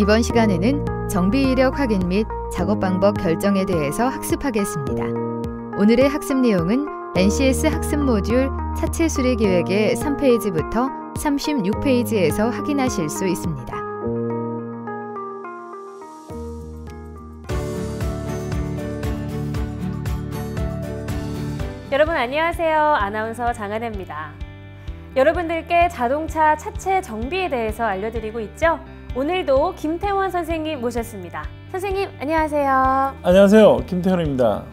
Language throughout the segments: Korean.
이번 시간에는 정비 이력 확인 및 작업 방법 결정에 대해서 학습하겠습니다. 오늘의 학습 내용은 NCS 학습 모듈 차체 수리 계획의 3페이지부터 36페이지에서 확인하실 수 있습니다. 여러분 안녕하세요. 아나운서 장하나입니다. 여러분들께 자동차 차체 정비에 대해서 알려드리고 있죠? 오늘도 김태원 선생님 모셨습니다. 선생님 안녕하세요. 안녕하세요. 김태원입니다.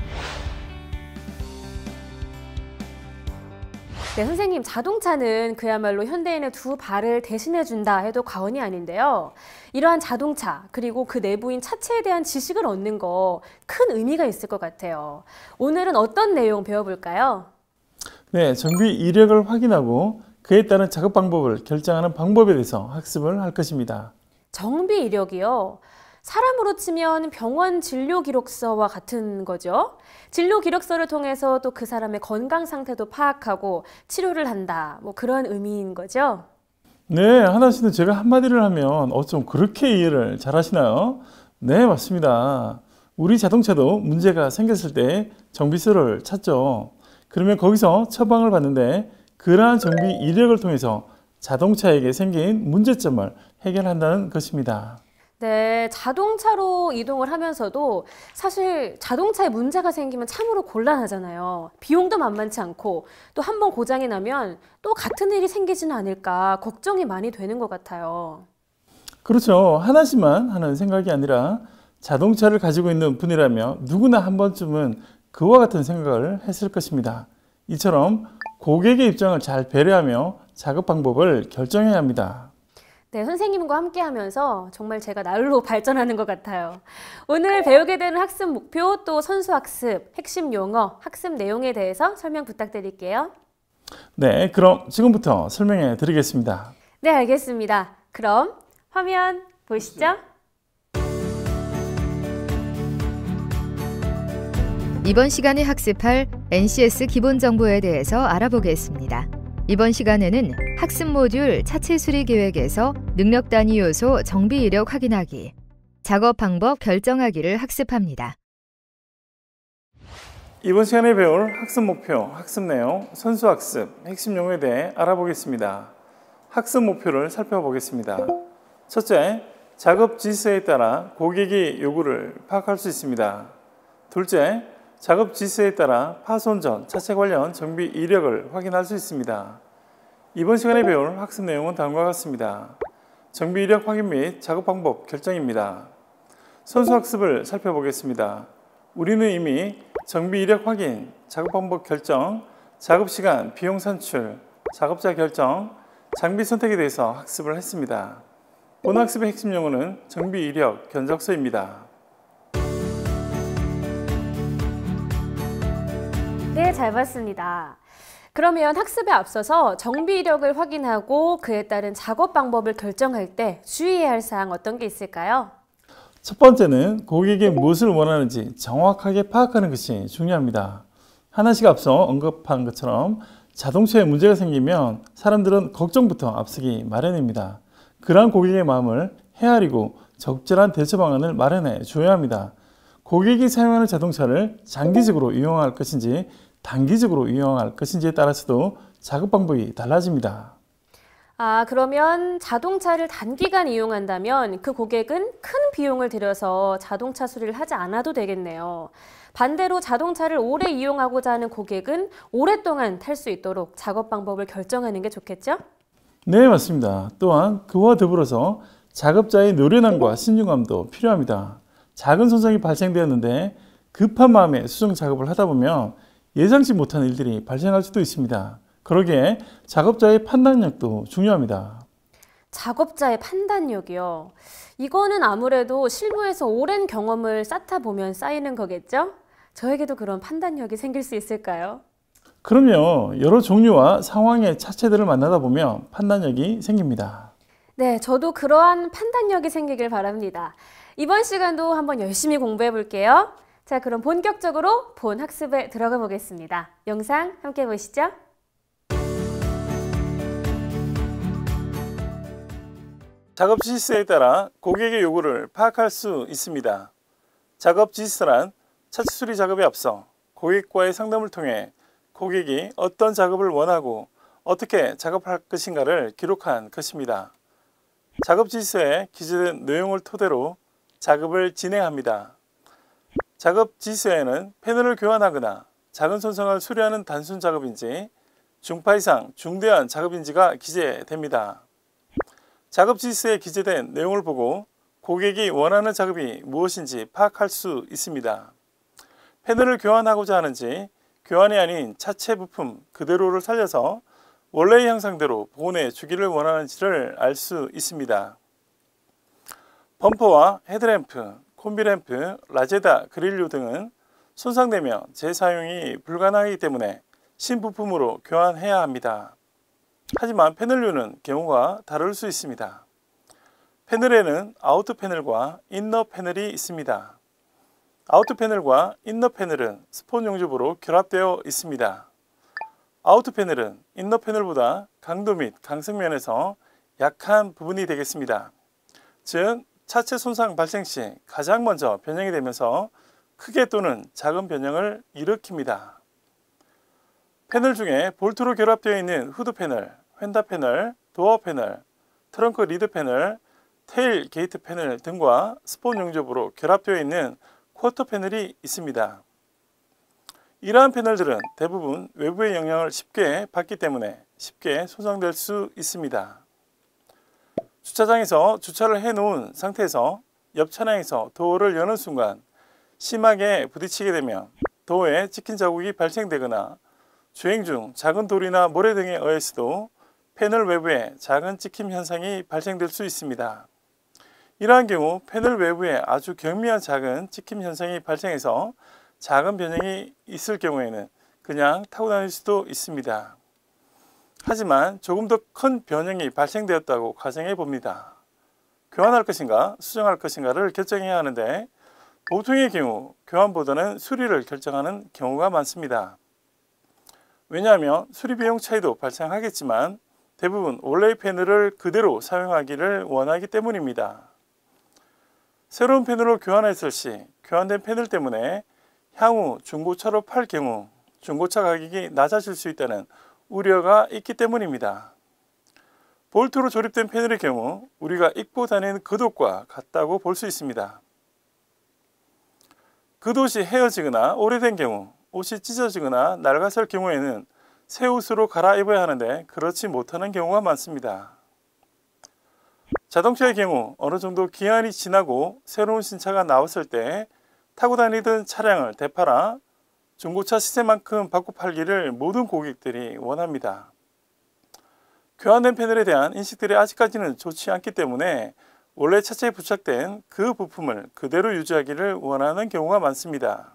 네, 선생님 자동차는 그야말로 현대인의 두 발을 대신해준다 해도 과언이 아닌데요. 이러한 자동차 그리고 그 내부인 차체에 대한 지식을 얻는 거 큰 의미가 있을 것 같아요. 오늘은 어떤 내용 배워볼까요? 네, 정비 이력을 확인하고 그에 따른 작업 방법을 결정하는 방법에 대해서 학습을 할 것입니다. 정비 이력이요? 사람으로 치면 병원 진료 기록서와 같은 거죠. 진료 기록서를 통해서 또 그 사람의 건강 상태도 파악하고 치료를 한다. 뭐 그런 의미인 거죠. 네, 하나 씨는 제가 한마디를 하면 어쩜 그렇게 이해를 잘 하시나요? 네, 맞습니다. 우리 자동차도 문제가 생겼을 때 정비소를 찾죠. 그러면 거기서 처방을 받는데 그러한 정비 이력을 통해서 자동차에게 생긴 문제점을 해결한다는 것입니다. 네, 자동차로 이동을 하면서도 사실 자동차에 문제가 생기면 참으로 곤란하잖아요. 비용도 만만치 않고 또 한 번 고장이 나면 또 같은 일이 생기지는 않을까 걱정이 많이 되는 것 같아요. 그렇죠. 하나씩만 하는 생각이 아니라 자동차를 가지고 있는 분이라면 누구나 한 번쯤은 그와 같은 생각을 했을 것입니다. 이처럼 고객의 입장을 잘 배려하며 작업 방법을 결정해야 합니다. 네, 선생님과 함께 하면서 정말 제가 날로 발전하는 것 같아요. 오늘 배우게 되는 학습 목표 또 선수학습, 핵심 용어, 학습 내용에 대해서 설명 부탁드릴게요. 네, 그럼 지금부터 설명해 드리겠습니다. 네, 알겠습니다. 그럼 화면 보시죠. 이번 시간에 학습할 NCS 기본 정보에 대해서 알아보겠습니다. 이번 시간에는 학습 모듈 차체 수리 계획에서 능력 단위 요소 정비 이력 확인하기, 작업 방법 결정하기를 학습합니다. 이번 시간에 배울 학습 목표, 학습 내용, 선수학습, 핵심 용어에 대해 알아보겠습니다. 학습 목표를 살펴보겠습니다. 첫째, 작업 지시서에 따라 고객의 요구를 파악할 수 있습니다. 둘째, 작업 지시서에 따라 파손 전 차체 관련 정비 이력을 확인할 수 있습니다. 이번 시간에 배울 학습 내용은 다음과 같습니다. 정비 이력 확인 및 작업 방법 결정입니다. 선수학습을 살펴보겠습니다. 우리는 이미 정비 이력 확인, 작업 방법 결정, 작업 시간, 비용 산출, 작업자 결정, 장비 선택에 대해서 학습을 했습니다. 본 학습의 핵심 용어는 정비 이력 견적서입니다. 네, 잘 봤습니다. 그러면 학습에 앞서서 정비 이력을 확인하고 그에 따른 작업 방법을 결정할 때 주의해야 할 사항 어떤 게 있을까요? 첫 번째는 고객이 무엇을 원하는지 정확하게 파악하는 것이 중요합니다. 하나씩 앞서 언급한 것처럼 자동차에 문제가 생기면 사람들은 걱정부터 앞서기 마련입니다. 그러한 고객의 마음을 헤아리고 적절한 대처 방안을 마련해 줘야 합니다. 고객이 사용하는 자동차를 장기적으로 이용할 것인지 단기적으로 이용할 것인지에 따라서도 작업 방법이 달라집니다. 그러면 자동차를 단기간 이용한다면 그 고객은 큰 비용을 들여서 자동차 수리를 하지 않아도 되겠네요. 반대로 자동차를 오래 이용하고자 하는 고객은 오랫동안 탈 수 있도록 작업 방법을 결정하는 게 좋겠죠? 네, 맞습니다. 또한 그와 더불어서 작업자의 노련함과 신중함도 필요합니다. 작은 손상이 발생되었는데 급한 마음에 수정 작업을 하다 보면 예상치 못한 일들이 발생할 수도 있습니다. 그러기에 작업자의 판단력도 중요합니다. 작업자의 판단력이요. 이거는 아무래도 실무에서 오랜 경험을 쌓다 보면 쌓이는 거겠죠? 저에게도 그런 판단력이 생길 수 있을까요? 그럼요. 여러 종류와 상황의 차체들을 만나다 보면 판단력이 생깁니다. 네, 저도 그러한 판단력이 생기길 바랍니다. 이번 시간도 한번 열심히 공부해 볼게요. 자, 그럼 본격적으로 본 학습에 들어가 보겠습니다. 영상 함께 보시죠. 작업 지시서에 따라 고객의 요구를 파악할 수 있습니다. 작업 지시서란 차체 수리 작업에 앞서 고객과의 상담을 통해 고객이 어떤 작업을 원하고 어떻게 작업할 것인가를 기록한 것입니다. 작업 지시서에 기재된 내용을 토대로 작업을 진행합니다. 작업 지시서에는 패널을 교환하거나 작은 손상을 수리하는 단순 작업인지 중파 이상 중대한 작업인지가 기재됩니다. 작업 지시서에 기재된 내용을 보고 고객이 원하는 작업이 무엇인지 파악할 수 있습니다. 패널을 교환하고자 하는지 교환이 아닌 차체 부품 그대로를 살려서 원래의 형상대로 복원해 주기를 원하는지를 알 수 있습니다. 범퍼와 헤드램프, 콤비램프, 라제다, 그릴류 등은 손상되며 재사용이 불가능하기 때문에 신부품으로 교환해야 합니다. 하지만 패널류는 경우가 다를 수 있습니다. 패널에는 아우터 패널과 인너 패널이 있습니다. 아우터 패널과 인너 패널은 스폰 용접으로 결합되어 있습니다. 아우터 패널은 인너 패널보다 강도 및 강성면에서 약한 부분이 되겠습니다. 즉, 차체 손상 발생 시 가장 먼저 변형이 되면서 크게 또는 작은 변형을 일으킵니다. 패널 중에 볼트로 결합되어 있는 후드 패널, 휀다 패널, 도어 패널, 트렁크 리드 패널, 테일 게이트 패널 등과 스폰 용접으로 결합되어 있는 쿼터 패널이 있습니다. 이러한 패널들은 대부분 외부의 영향을 쉽게 받기 때문에 쉽게 손상될 수 있습니다. 주차장에서 주차를 해놓은 상태에서 옆 차량에서 도어를 여는 순간 심하게 부딪히게 되면 도어에 찍힌 자국이 발생되거나 주행 중 작은 돌이나 모래 등에 의해서도 패널 외부에 작은 찍힘 현상이 발생될 수 있습니다. 이러한 경우 패널 외부에 아주 경미한 작은 찍힘 현상이 발생해서 작은 변형이 있을 경우에는 그냥 타고 다닐 수도 있습니다. 하지만 조금 더 큰 변형이 발생되었다고 가정해 봅니다. 교환할 것인가 수정할 것인가를 결정해야 하는데 보통의 경우 교환보다는 수리를 결정하는 경우가 많습니다. 왜냐하면 수리 비용 차이도 발생하겠지만 대부분 원래의 패널을 그대로 사용하기를 원하기 때문입니다. 새로운 패널로 교환했을 시 교환된 패널 때문에 향후 중고차로 팔 경우 중고차 가격이 낮아질 수 있다는 우려가 있기 때문입니다. 볼트로 조립된 패널의 경우 우리가 입고 다니는 겉옷과 같다고 볼 수 있습니다. 겉옷이 헤어지거나 오래된 경우, 옷이 찢어지거나 낡았을 경우에는 새 옷으로 갈아입어야 하는데 그렇지 못하는 경우가 많습니다. 자동차의 경우 어느 정도 기한이 지나고 새로운 신차가 나왔을 때 타고 다니던 차량을 되팔아 중고차 시세만큼 받고 팔기를 모든 고객들이 원합니다. 교환된 패널에 대한 인식들이 아직까지는 좋지 않기 때문에 원래 차체에 부착된 그 부품을 그대로 유지하기를 원하는 경우가 많습니다.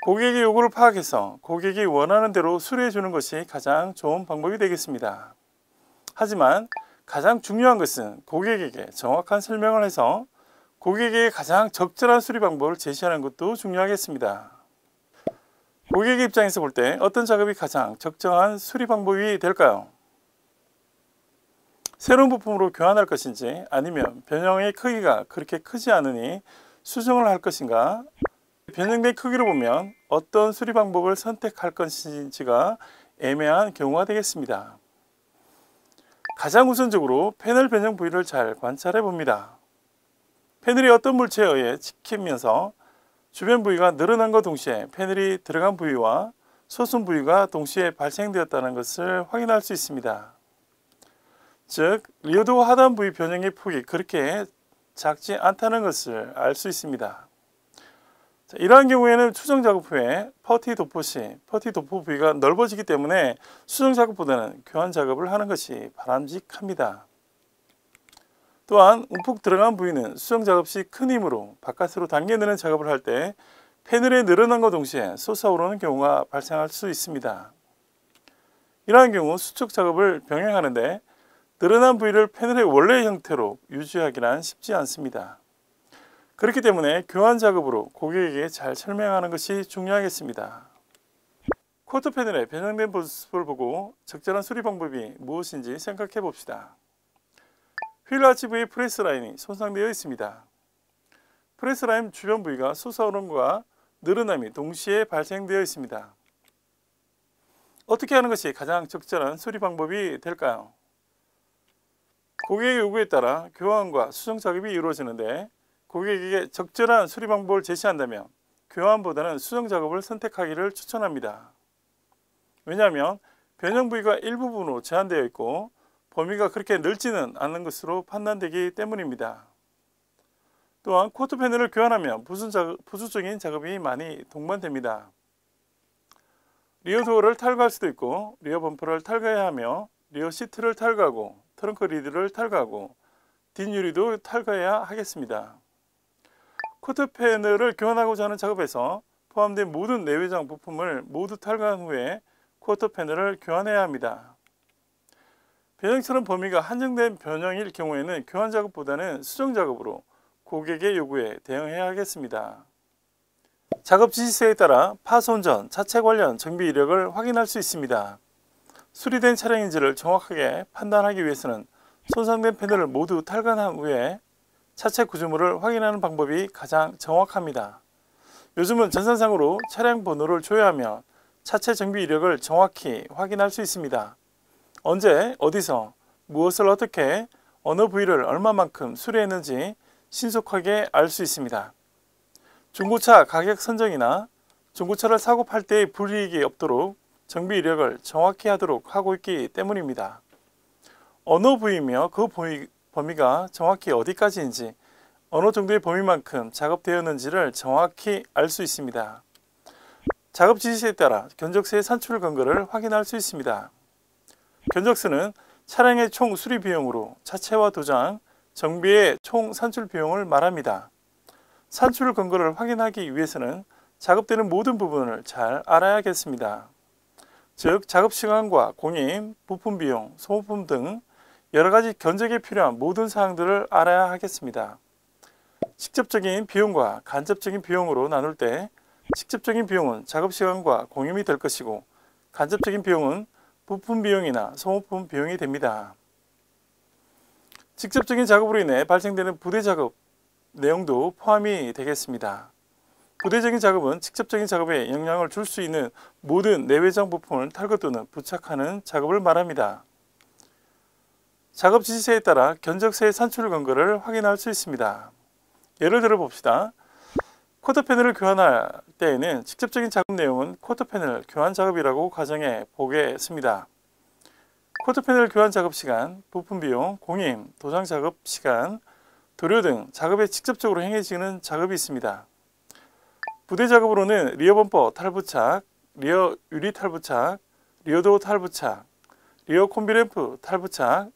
고객의 요구를 파악해서 고객이 원하는 대로 수리해 주는 것이 가장 좋은 방법이 되겠습니다. 하지만 가장 중요한 것은 고객에게 정확한 설명을 해서 고객에게 가장 적절한 수리 방법을 제시하는 것도 중요하겠습니다. 고객의 입장에서 볼 때 어떤 작업이 가장 적정한 수리 방법이 될까요? 새로운 부품으로 교환할 것인지 아니면 변형의 크기가 그렇게 크지 않으니 수정을 할 것인가? 변형된 크기로 보면 어떤 수리 방법을 선택할 것인지가 애매한 경우가 되겠습니다. 가장 우선적으로 패널 변형 부위를 잘 관찰해 봅니다. 패널이 어떤 물체에 의해 찍히면서 주변 부위가 늘어난과 동시에 패널이 들어간 부위와 솟은 부위가 동시에 발생되었다는 것을 확인할 수 있습니다. 즉, 리어도 하단 부위 변형의 폭이 그렇게 작지 않다는 것을 알 수 있습니다. 이러한 경우에는 수정 작업 후에 퍼티 도포 시 퍼티 도포 부위가 넓어지기 때문에 수정 작업보다는 교환 작업을 하는 것이 바람직합니다. 또한 움푹 들어간 부위는 수정 작업 시 큰 힘으로 바깥으로 당겨내는 작업을 할 때 패널에 늘어난과 동시에 솟아오르는 경우가 발생할 수 있습니다. 이러한 경우 수축 작업을 병행하는데 늘어난 부위를 패널의 원래의 형태로 유지하기란 쉽지 않습니다. 그렇기 때문에 교환 작업으로 고객에게 잘 설명하는 것이 중요하겠습니다. 쿼터 패널의 변형된 모습을 보고 적절한 수리 방법이 무엇인지 생각해 봅시다. 휠 아치 부의 프레스 라인이 손상되어 있습니다. 프레스 라인 주변 부위가 솟아오름과 늘어남이 동시에 발생되어 있습니다. 어떻게 하는 것이 가장 적절한 수리 방법이 될까요? 고객의 요구에 따라 교환과 수정 작업이 이루어지는데 고객에게 적절한 수리 방법을 제시한다면 교환보다는 수정 작업을 선택하기를 추천합니다. 왜냐하면 변형 부위가 일부분으로 제한되어 있고 범위가 그렇게 넓지는 않은 것으로 판단되기 때문입니다. 또한 쿼터 패널을 교환하면 부수적인 작업이 많이 동반됩니다. 리어 도어를 탈거할 수도 있고 리어 범퍼를 탈거해야 하며 리어 시트를 탈거하고 트렁크 리드를 탈거하고 뒷유리도 탈거해야 하겠습니다. 쿼터 패널을 교환하고자 하는 작업에서 포함된 모든 내외장 부품을 모두 탈거한 후에 쿼터 패널을 교환해야 합니다. 변형처럼 범위가 한정된 변형일 경우에는 교환 작업보다는 수정 작업으로 고객의 요구에 대응해야 하겠습니다. 작업 지시서에 따라 파손 전 차체 관련 정비 이력을 확인할 수 있습니다. 수리된 차량인지를 정확하게 판단하기 위해서는 손상된 패널을 모두 탈거한 후에 차체 구조물을 확인하는 방법이 가장 정확합니다. 요즘은 전산상으로 차량 번호를 조회하며 차체 정비 이력을 정확히 확인할 수 있습니다. 언제, 어디서, 무엇을 어떻게, 어느 부위를 얼마만큼 수리했는지 신속하게 알 수 있습니다. 중고차 가격 선정이나 중고차를 사고 팔 때의 불이익이 없도록 정비 이력을 정확히 하도록 하고 있기 때문입니다. 어느 부위이며 그 범위가 정확히 어디까지인지 어느 정도의 범위만큼 작업되었는지를 정확히 알 수 있습니다. 작업 지시에 따라 견적서의 산출 근거를 확인할 수 있습니다. 견적서는 차량의 총 수리 비용으로 차체와 도장, 정비의 총 산출 비용을 말합니다. 산출 근거를 확인하기 위해서는 작업되는 모든 부분을 잘 알아야겠습니다. 즉 작업 시간과 공임, 부품 비용, 소모품 등 여러가지 견적에 필요한 모든 사항들을 알아야 하겠습니다. 직접적인 비용과 간접적인 비용으로 나눌 때 직접적인 비용은 작업 시간과 공임이 될 것이고 간접적인 비용은 부품 비용이나 소모품 비용이 됩니다. 직접적인 작업으로 인해 발생되는 부대 작업 내용도 포함이 되겠습니다. 부대적인 작업은 직접적인 작업에 영향을 줄 수 있는 모든 내외장 부품을 탈거 또는 부착하는 작업을 말합니다. 작업 지시서에 따라 견적서의 산출 근거를 확인할 수 있습니다. 예를 들어 봅시다. 쿼터 패널을 교환할 때에는 직접적인 작업 내용은 쿼터 패널 교환 작업이라고 가정해 보겠습니다. 쿼터 패널 교환 작업 시간, 부품 비용, 공임, 도장 작업 시간, 도료 등 작업에 직접적으로 행해지는 작업이 있습니다. 부대 작업으로는 리어 범퍼 탈부착, 리어 유리 탈부착, 리어도어 탈부착, 리어 콤비램프 탈부착,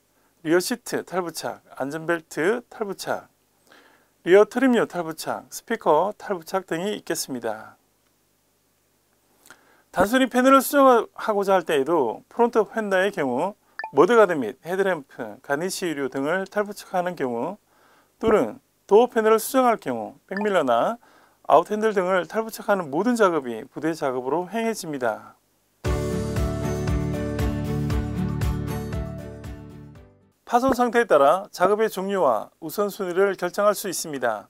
리어 시트 탈부착, 안전벨트 탈부착, 리어 트림류 탈부착, 스피커 탈부착 등이 있겠습니다. 단순히 패널을 수정하고자 할 때에도 프론트 휀다의 경우 머드가드 및 헤드램프, 가니시 유류 등을 탈부착하는 경우 또는 도어 패널을 수정할 경우 백밀러나 아웃핸들 등을 탈부착하는 모든 작업이 부대 작업으로 행해집니다. 파손 상태에 따라 작업의 종류와 우선순위를 결정할 수 있습니다.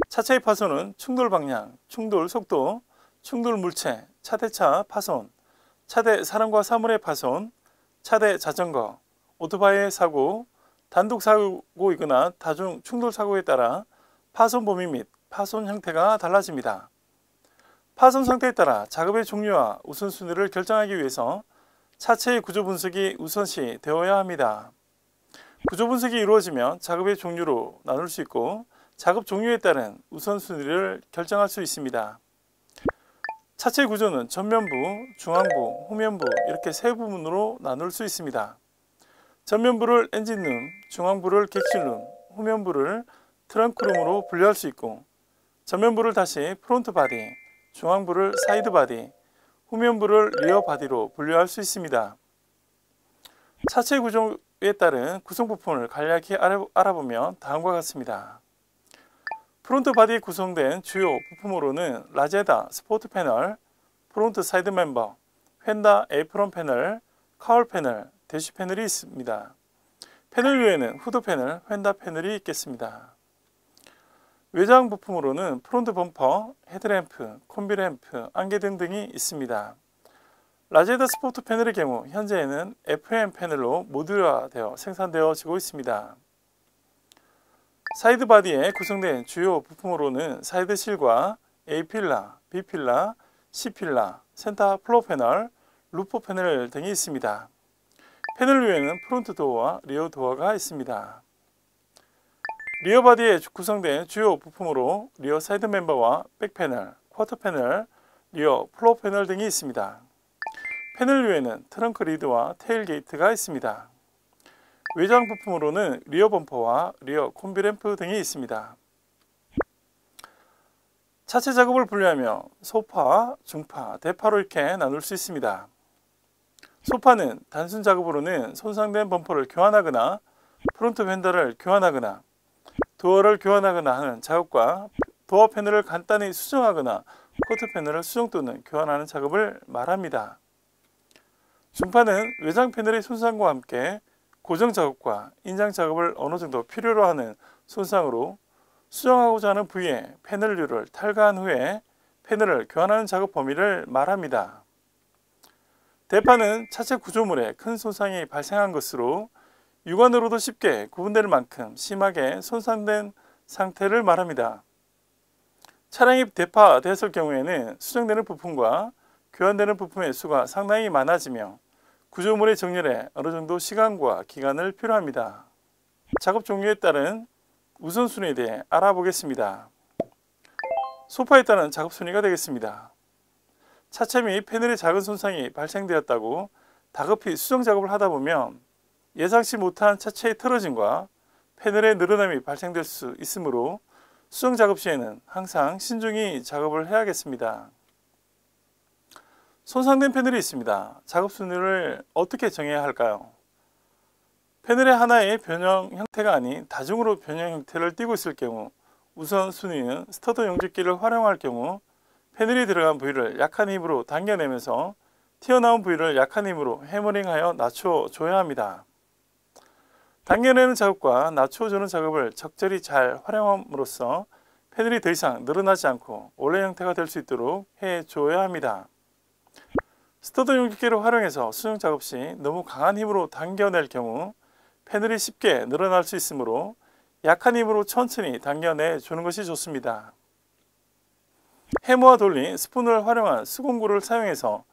차체의 파손은 충돌 방향, 충돌 속도, 충돌 물체, 차대차 파손, 차대 사람과 사물의 파손, 차대 자전거, 오토바이의 사고, 단독 사고이거나 다중 충돌 사고에 따라 파손 범위 및 파손 형태가 달라집니다. 파손 상태에 따라 작업의 종류와 우선순위를 결정하기 위해서 차체의 구조 분석이 우선시 되어야 합니다. 구조 분석이 이루어지면 작업의 종류로 나눌 수 있고 작업 종류에 따른 우선순위를 결정할 수 있습니다. 차체 구조는 전면부, 중앙부, 후면부 이렇게 세 부분으로 나눌 수 있습니다. 전면부를 엔진룸, 중앙부를 객실룸, 후면부를 트렁크룸으로 분류할 수 있고 전면부를 다시 프론트 바디, 중앙부를 사이드 바디, 후면부를 리어 바디로 분류할 수 있습니다. 차체 구조에 따른 구성 부품을 간략히 알아보면 다음과 같습니다. 프론트 바디에 구성된 주요 부품으로는 라제다 스포트 패널, 프론트 사이드 멤버, 휀다 에이프런 패널, 카울 패널, 대시 패널이 있습니다. 패널 위에는 후드 패널, 휀다 패널이 있겠습니다. 외장 부품으로는 프론트 범퍼, 헤드램프, 콤비램프, 안개 등등이 있습니다. 라제다 스포트 패널의 경우 현재에는 FM 패널로 모듈화되어 생산되어지고 있습니다. 사이드 바디에 구성된 주요 부품으로는 사이드 실과 A필라, B필라, C필라, 센터 플로어 패널, 루프 패널 등이 있습니다. 패널 위에는 프론트 도어와 리어 도어가 있습니다. 리어 바디에 구성된 주요 부품으로 리어 사이드 멤버와 백 패널, 쿼터 패널, 리어 플로어 패널 등이 있습니다. 패널 위에는 트렁크 리드와 테일 게이트가 있습니다. 외장 부품으로는 리어 범퍼와 리어 콤비램프 등이 있습니다. 차체 작업을 분류하며 소파, 중파, 대파로 이렇게 나눌 수 있습니다. 소파는 단순 작업으로는 손상된 범퍼를 교환하거나 프론트 휀다를 교환하거나 도어를 교환하거나 하는 작업과 도어 패널을 간단히 수정하거나 코트 패널을 수정 또는 교환하는 작업을 말합니다. 중파는 외장 패널의 손상과 함께 고정 작업과 인장 작업을 어느 정도 필요로 하는 손상으로 수정하고자 하는 부위에 패널류를 탈거한 후에 패널을 교환하는 작업 범위를 말합니다. 대파는 차체 구조물에 큰 손상이 발생한 것으로 육안으로도 쉽게 구분될 만큼 심하게 손상된 상태를 말합니다. 차량이 대파되었을 경우에는 수정되는 부품과 교환되는 부품의 수가 상당히 많아지며 구조물의 정렬에 어느 정도 시간과 기간을 필요합니다. 작업 종류에 따른 우선순위에 대해 알아보겠습니다. 소파에 따른 작업 순위가 되겠습니다. 차체 및 패널의 작은 손상이 발생되었다고 다급히 수정 작업을 하다 보면 예상치 못한 차체의 틀어짐과 패널의 늘어남이 발생될 수 있으므로 수정 작업 시에는 항상 신중히 작업을 해야겠습니다. 손상된 패널이 있습니다. 작업 순위를 어떻게 정해야 할까요? 패널의 하나의 변형 형태가 아닌 다중으로 변형 형태를 띠고 있을 경우 우선 순위는 스터드 용접기를 활용할 경우 패널이 들어간 부위를 약한 힘으로 당겨내면서 튀어나온 부위를 약한 힘으로 해머링하여 낮춰줘야 합니다. 당겨내는 작업과 낮춰주는 작업을 적절히 잘 활용함으로써 패널이 더 이상 늘어나지 않고 원래 형태가 될 수 있도록 해줘야 합니다. 스터드 용접기를 활용해서 수정 작업 시 너무 강한 힘으로 당겨낼 경우 패널이 쉽게 늘어날 수 있으므로 약한 힘으로 천천히 당겨내 주는 것이 좋습니다. 해머와 돌린 스푼을 활용한 수공구를 사용해서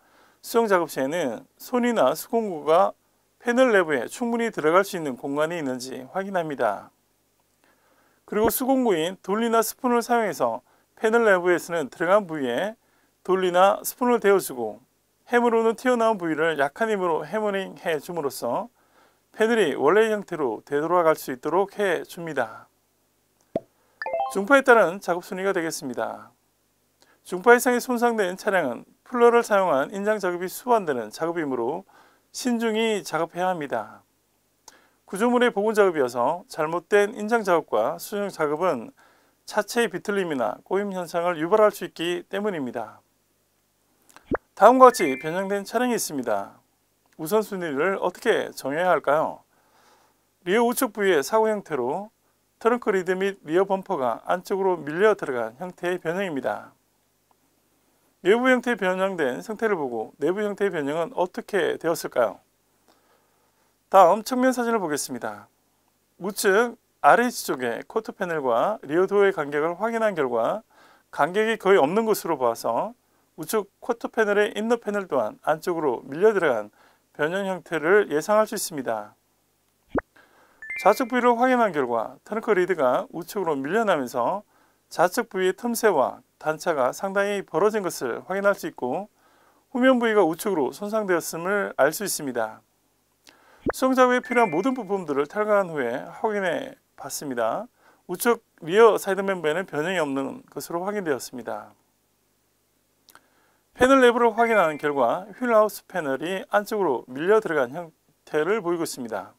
수정 작업 시에는 손이나 수공구가 패널 내부에 충분히 들어갈 수 있는 공간이 있는지 확인합니다. 그리고 수공구인 돌리나 스푼을 사용해서 패널 내부에서는 들어간 부위에 돌리나 스푼을 대어주고 해머로는 튀어나온 부위를 약한 힘으로 해머링 해줌으로써 패널이 원래의 형태로 되돌아갈 수 있도록 해줍니다. 중파에 따른 작업 순위가 되겠습니다. 중파 이상이 손상된 차량은 풀러를 사용한 인장 작업이 수반되는 작업이므로 신중히 작업해야 합니다. 구조물의 복원 작업이어서 잘못된 인장 작업과 수정 작업은 차체의 비틀림이나 꼬임 현상을 유발할 수 있기 때문입니다. 다음과 같이 변형된 차량이 있습니다. 우선순위를 어떻게 정해야 할까요? 리어 우측 부위의 사고 형태로 트렁크 리드 및 리어 범퍼가 안쪽으로 밀려 들어간 형태의 변형입니다. 외부 형태의 변형된 상태를 보고 내부 형태의 변형은 어떻게 되었을까요? 다음 측면 사진을 보겠습니다. 우측 RH 쪽의 코트 패널과 리어 도어의 간격을 확인한 결과 간격이 거의 없는 것으로 봐서 우측 코트 패널의 인너 패널 또한 안쪽으로 밀려 들어간 변형 형태를 예상할 수 있습니다. 좌측 부위를 확인한 결과 트렁크 리드가 우측으로 밀려나면서 좌측 부위의 틈새와 단차가 상당히 벌어진 것을 확인할 수 있고 후면 부위가 우측으로 손상되었음을 알 수 있습니다. 수정 작업에 필요한 모든 부품들을 탈거한 후에 확인해 봤습니다. 우측 리어 사이드 멤버에는 변형이 없는 것으로 확인되었습니다. 패널 내부를 확인하는 결과 휠하우스 패널이 안쪽으로 밀려 들어간 형태를 보이고 있습니다.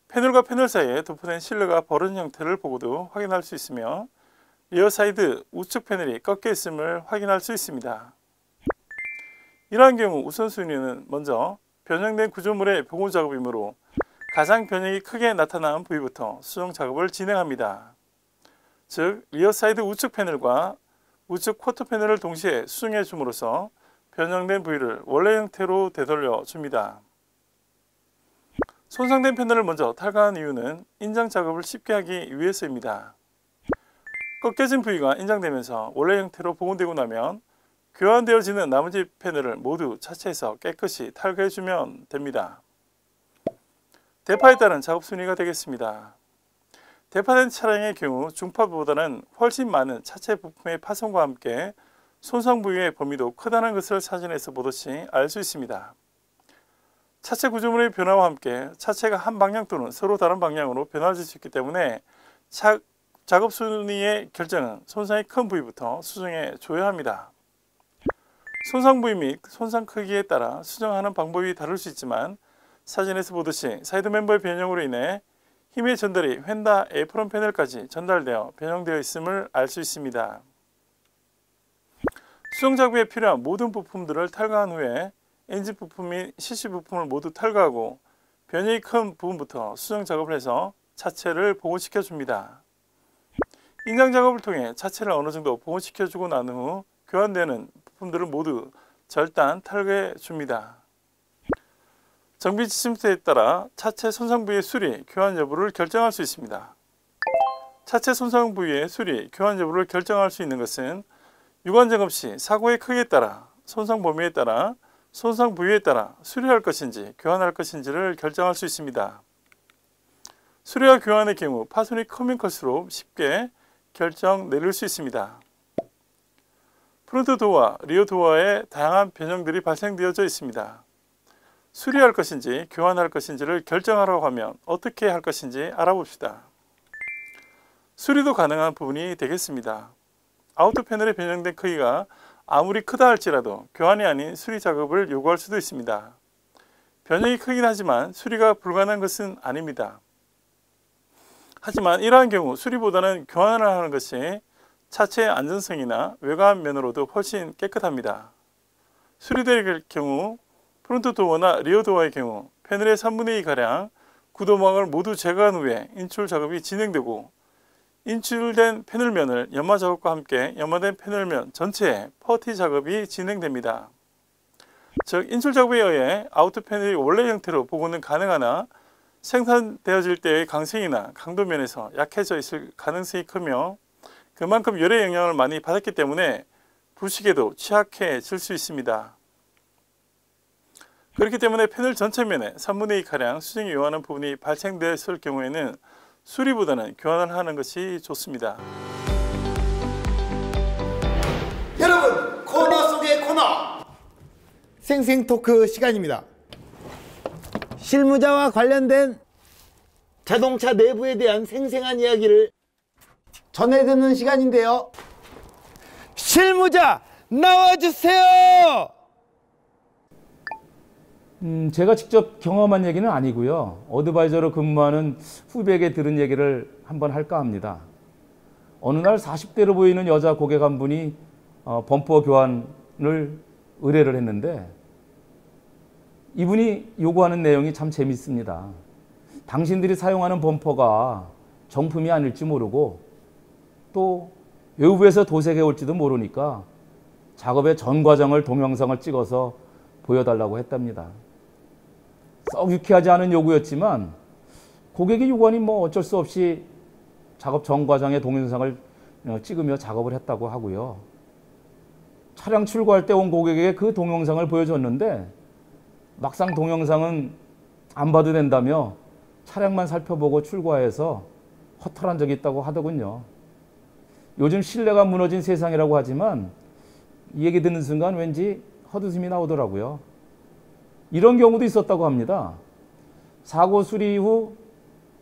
패널과 패널 사이에 도포된 실러가 벌어진 형태를 보고도 확인할 수 있으며 리어 사이드 우측 패널이 꺾여 있음을 확인할 수 있습니다. 이러한 경우 우선순위는 먼저 변형된 구조물의 복원 작업이므로 가장 변형이 크게 나타난 부위부터 수정 작업을 진행합니다. 즉 리어사이드 우측 패널과 우측 쿼터 패널을 동시에 수정해 줌으로써 변형된 부위를 원래 형태로 되돌려 줍니다. 손상된 패널을 먼저 탈거한 이유는 인장 작업을 쉽게 하기 위해서입니다. 꺾여진 부위가 인장되면서 원래 형태로 복원되고 나면 교환되어지는 나머지 패널을 모두 차체에서 깨끗이 탈거해주면 됩니다. 대파에 따른 작업 순위가 되겠습니다. 대파된 차량의 경우 중파보다는 훨씬 많은 차체 부품의 파손과 함께 손상 부위의 범위도 크다는 것을 사진에서 보듯이 알 수 있습니다. 차체 구조물의 변화와 함께 차체가 한 방향 또는 서로 다른 방향으로 변화할 수 있기 때문에 작업 순위의 결정은 손상이 큰 부위부터 수정해 줘야 합니다. 손상 부위 및 손상 크기에 따라 수정하는 방법이 다를 수 있지만 사진에서 보듯이 사이드 멤버의 변형으로 인해 힘의 전달이 휀다 에프론 패널까지 전달되어 변형되어 있음을 알 수 있습니다. 수정 작업에 필요한 모든 부품들을 탈거한 후에 엔진 부품 및 CC 부품을 모두 탈거하고 변형이 큰 부분부터 수정 작업을 해서 차체를 복원시켜 줍니다. 인장 작업을 통해 차체를 어느 정도 복원시켜 주고 난 후 교환되는 부품들을 모두 절단 탈거해 줍니다. 정비 지침서에 따라 차체 손상 부위의 수리, 교환 여부를 결정할 수 있습니다. 차체 손상 부위의 수리, 교환 여부를 결정할 수 있는 것은 유관 점검 시 사고의 크기에 따라, 손상 범위에 따라, 손상 부위에 따라 수리할 것인지 교환할 것인지를 결정할 수 있습니다. 수리와 교환의 경우 파손이 크면 클수록 쉽게 결정 내릴 수 있습니다. 프론트 도어와 리어 도어에 다양한 변형들이 발생되어져 있습니다. 수리할 것인지 교환할 것인지를 결정하라고 하면 어떻게 할 것인지 알아봅시다. 수리도 가능한 부분이 되겠습니다. 아우터 패널의 변형된 크기가 아무리 크다 할지라도 교환이 아닌 수리 작업을 요구할 수도 있습니다. 변형이 크긴 하지만 수리가 불가능한 것은 아닙니다. 하지만 이러한 경우 수리보다는 교환을 하는 것이 차체의 안전성이나 외관 면으로도 훨씬 깨끗합니다. 수리될 경우 프론트 도어나 리어 도어의 경우 패널의 3분의 2가량 구도막을 모두 제거한 후에 인출 작업이 진행되고 인출된 패널면을 연마 작업과 함께 연마된 패널면 전체에 퍼티 작업이 진행됩니다. 즉 인출 작업에 의해 아우터 패널이 원래 형태로 복원은 가능하나 생산되어질 때의 강성이나 강도 면에서 약해져 있을 가능성이 크며 그만큼 열의 영향을 많이 받았기 때문에 부식에도 취약해질 수 있습니다. 그렇기 때문에 패널 전체면에 3분의 2가량 수정이 요하는 부분이 발생되었을 경우에는 수리보다는 교환을 하는 것이 좋습니다. 여러분, 코너 속의 코너 생생 토크 시간입니다. 실무자와 관련된 자동차 내부에 대한 생생한 이야기를 전해드리는 시간인데요. 실무자 나와주세요. 제가 직접 경험한 얘기는 아니고요. 어드바이저로 근무하는 후배에게 들은 얘기를 한번 할까 합니다. 어느 날 40대로 보이는 여자 고객 한 분이 범퍼 교환을 의뢰를 했는데 이분이 요구하는 내용이 참 재밌습니다. 당신들이 사용하는 범퍼가 정품이 아닐지 모르고 또 외부에서 도색해 올지도 모르니까 작업의 전 과정을 동영상을 찍어서 보여달라고 했답니다. 썩 유쾌하지 않은 요구였지만 고객의 요구하니 뭐 어쩔 수 없이 작업 전 과정의 동영상을 찍으며 작업을 했다고 하고요. 차량 출고할 때 온 고객에게 그 동영상을 보여줬는데 막상 동영상은 안 봐도 된다며 차량만 살펴보고 출고해서 허탈한 적이 있다고 하더군요. 요즘 신뢰가 무너진 세상이라고 하지만 이 얘기 듣는 순간 왠지 헛웃음이 나오더라고요. 이런 경우도 있었다고 합니다. 사고 수리 후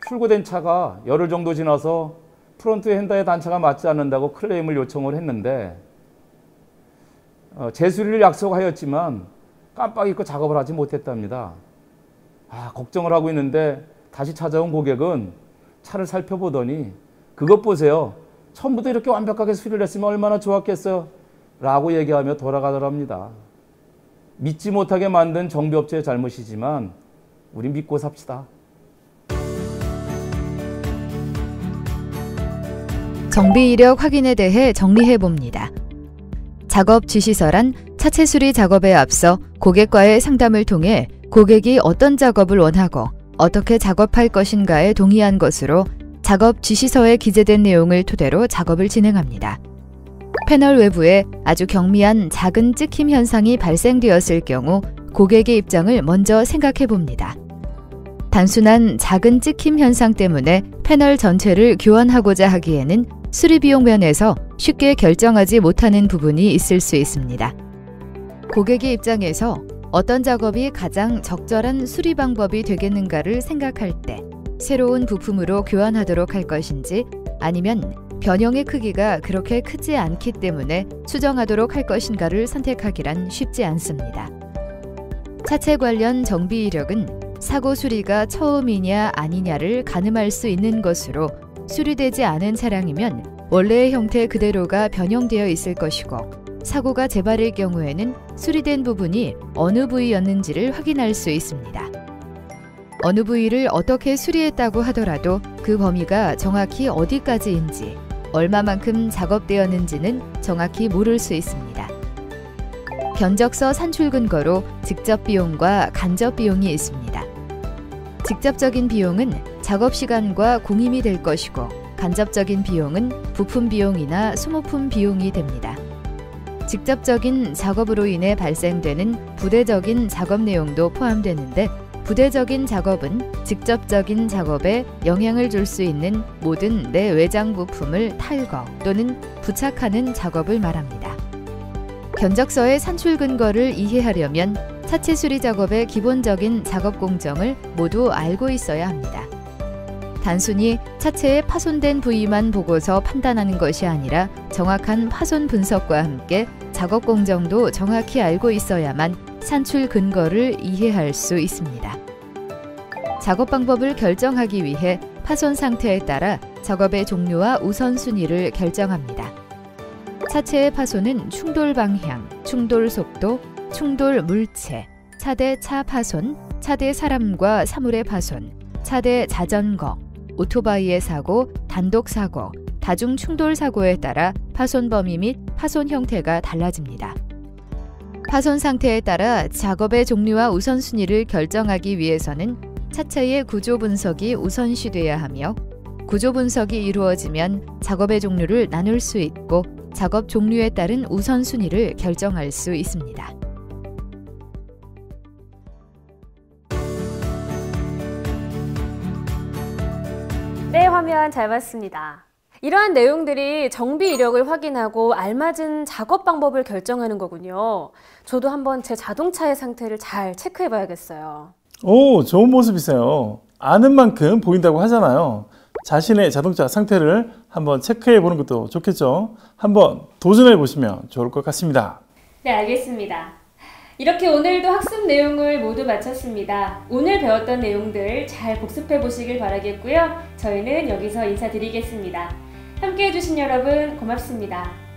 출고된 차가 열흘 정도 지나서 프론트 휀다의 단차가 맞지 않는다고 클레임을 요청을 했는데 재수리를 약속하였지만 깜빡 잊고 작업을 하지 못했답니다. 걱정을 하고 있는데 다시 찾아온 고객은 차를 살펴보더니 그것 보세요. 처음부터 이렇게 완벽하게 수리를 했으면 얼마나 좋았겠어요. 라고 얘기하며 돌아가더랍니다. 믿지 못하게 만든 정비업체의 잘못이지만 우리 믿고 삽시다. 정비 이력 확인에 대해 정리해 봅니다. 작업 지시서란 차체 수리 작업에 앞서 고객과의 상담을 통해 고객이 어떤 작업을 원하고 어떻게 작업할 것인가에 동의한 것으로 작업 지시서에 기재된 내용을 토대로 작업을 진행합니다. 패널 외부에 아주 경미한 작은 찍힘 현상이 발생되었을 경우 고객의 입장을 먼저 생각해 봅니다. 단순한 작은 찍힘 현상 때문에 패널 전체를 교환하고자 하기에는 수리 비용 면에서 쉽게 결정하지 못하는 부분이 있을 수 있습니다. 고객의 입장에서 어떤 작업이 가장 적절한 수리 방법이 되겠는가를 생각할 때 새로운 부품으로 교환하도록 할 것인지 아니면 변형의 크기가 그렇게 크지 않기 때문에 수정하도록 할 것인가를 선택하기란 쉽지 않습니다. 차체 관련 정비 이력은 사고 수리가 처음이냐 아니냐를 가늠할 수 있는 것으로 수리되지 않은 차량이면 원래의 형태 그대로가 변형되어 있을 것이고 사고가 재발일 경우에는 수리된 부분이 어느 부위였는지를 확인할 수 있습니다. 어느 부위를 어떻게 수리했다고 하더라도 그 범위가 정확히 어디까지인지 얼마만큼 작업되었는지는 정확히 모를 수 있습니다. 견적서 산출 근거로 직접 비용과 간접 비용이 있습니다. 직접적인 비용은 작업 시간과 공임이 될 것이고 간접적인 비용은 부품 비용이나 소모품 비용이 됩니다. 직접적인 작업으로 인해 발생되는 부대적인 작업 내용도 포함되는데 부대적인 작업은 직접적인 작업에 영향을 줄 수 있는 모든 내외장 부품을 탈거 또는 부착하는 작업을 말합니다. 견적서의 산출 근거를 이해하려면 차체 수리 작업의 기본적인 작업 공정을 모두 알고 있어야 합니다. 단순히 차체의 파손된 부위만 보고서 판단하는 것이 아니라 정확한 파손 분석과 함께 작업 공정도 정확히 알고 있어야만 산출 근거를 이해할 수 있습니다. 작업 방법을 결정하기 위해 파손 상태에 따라 작업의 종류와 우선순위를 결정합니다. 차체의 파손은 충돌 방향, 충돌 속도, 충돌 물체, 차대 차 파손, 차대 사람과 사물의 파손, 차대 자전거, 오토바이의 사고, 단독 사고, 다중 충돌 사고에 따라 파손 범위 및 파손 형태가 달라집니다. 파손 상태에 따라 작업의 종류와 우선순위를 결정하기 위해서는 차체의 구조 분석이 우선시돼야 하며 구조 분석이 이루어지면 작업의 종류를 나눌 수 있고 작업 종류에 따른 우선순위를 결정할 수 있습니다. 네, 화면 잘 봤습니다. 이러한 내용들이 정비 이력을 확인하고 알맞은 작업 방법을 결정하는 거군요. 저도 한번 제 자동차의 상태를 잘 체크해 봐야겠어요. 오, 좋은 모습이세요. 아는 만큼 보인다고 하잖아요. 자신의 자동차 상태를 한번 체크해 보는 것도 좋겠죠. 한번 도전해 보시면 좋을 것 같습니다. 네, 알겠습니다. 이렇게 오늘도 학습 내용을 모두 마쳤습니다. 오늘 배웠던 내용들 잘 복습해 보시길 바라겠고요. 저희는 여기서 인사드리겠습니다. 함께 해주신 여러분 고맙습니다.